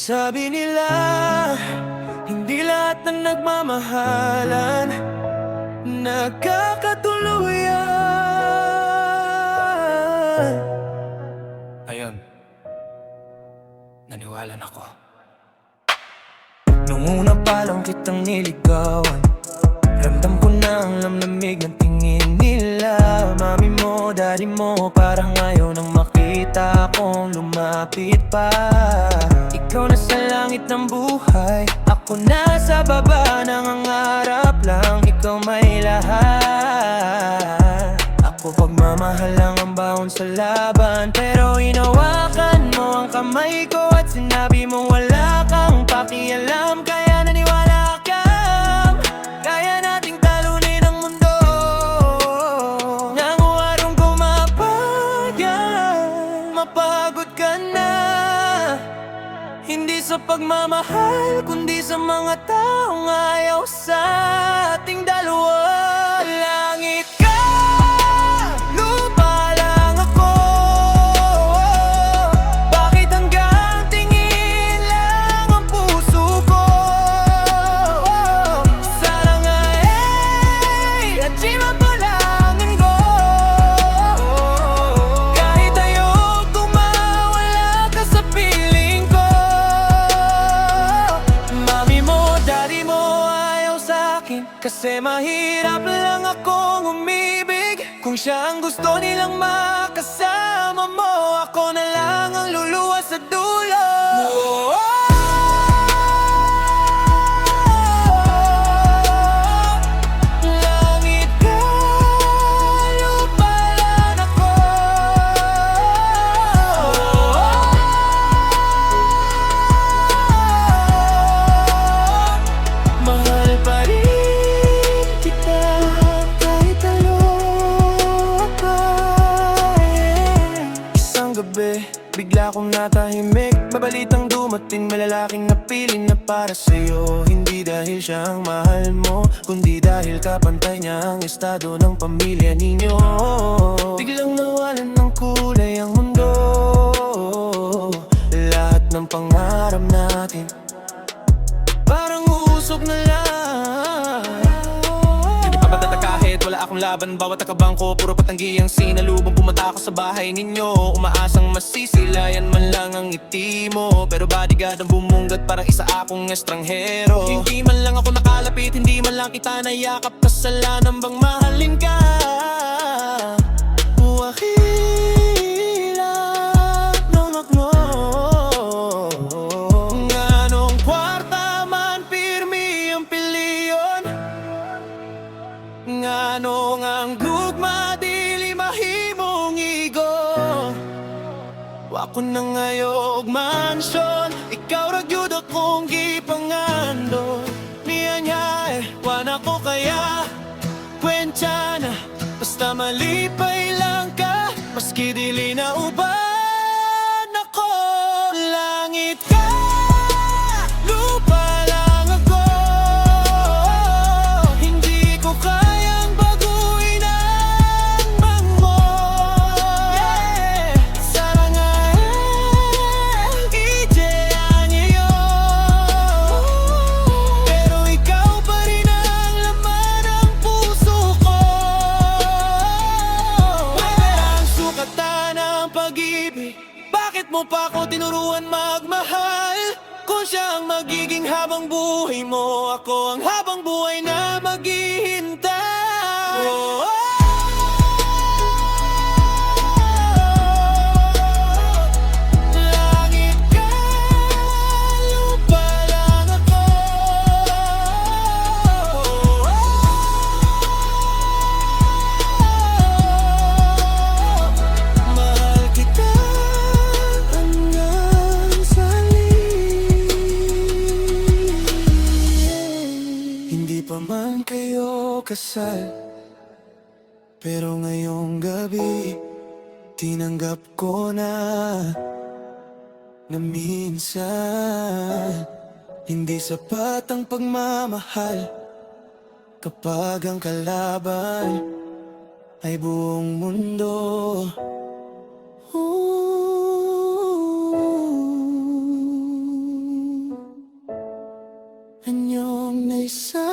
Sabi nila, hindi lahat ng nagmamahalan nagkakatuluyan. Ayun, naniwala na ako. Nung una pa lang kitang niligawan, ramdam ko na ang lamlamig ng tingin nila. Mami mo, daddy mo, parang ayaw nang makita akong lumapit pa. Ikaw na sa langit ng buhay, ako nasa baba, nangangarap lang ikaw may lahat. Ako pagmamahal lang ang baon sa laban, pero hinawakan mo ang kamay ko at sinabi mo wala kang pakialam. Kaya naniwala ka, kaya nating talunin ang mundo. Nang warong gumapagan, mapagod ka na. Hindi sa pagmamahal, kundi sa mga taong ayaw sa ating dalawa. Langit ka, lupa lang ako. Bakit hanggang tingin lang ang puso ko? Sana nga at di mapalangin ko. Kahit ayaw tumawala ka sa piling ko. Mami mo, daddy mo, ayaw sa'kin kasi mahirap lang akong umibig. Kung siya ang gusto nilang makasama mo, ako na lang ang luluwas sa dulo. Langit ka, lupa lang ako. Mahal pa rin kita kahit alok ka. Isang gabi, bigla kong natahimik. Mabalitang dumating, may lalaking napiling na para sa'yo. Hindi dahil siya ang mahal mo, kundi dahil kapantay niya ang estado ng pamilya ninyo. Biglang nawalan ng kulay ang mundo. Lahat ng pangarap natin parang uusok na lang. Hindi pa batata kahit wala akong laban. Bawat akabang ko, puro patanggi ang sinalubong. Pumunta ako sa bahay ninyo, umaasang masisilayan man lang ang ngiti mo. Pero bodyguard ang bumunggat, parang isa akong estranghero. Hindi man lang ako nakalapit, hindi man lang kita nayakap. Kasalanan bang mahalin ka? Wakilang namak mo. Nganong kwarta man pirmi ang piliyon. Nganong ang gugma dili mahimong igo. Wako na ngayog mansyon, ikaw ragyod akong gipangando. Niya niya wana ko kaya kwenta na. Basta malipay lang ka, maski dili na uban ako. Langit ka, lupa lang ako. Hindi ko kayang baguhin ang mang mo. Sana nga ijayang iyo. Pero ikaw pa rin ang laman ng puso ko. Ang sukatan ng pag-ibig, bakit mo pa ako tinuruan magmahal? Kung siya ang magiging habang buhay mo, ako ang habang buhay na maghihintay. Langit ka, lupa lang ako. Mahal kita hanggang sa huli. Hindi pa man kayo kasal, pero ngayong gabi tinanggap ko na minsan hindi sapat ang pagmamahal kapag ang kalaban ay buong mundo. Ooh. isa.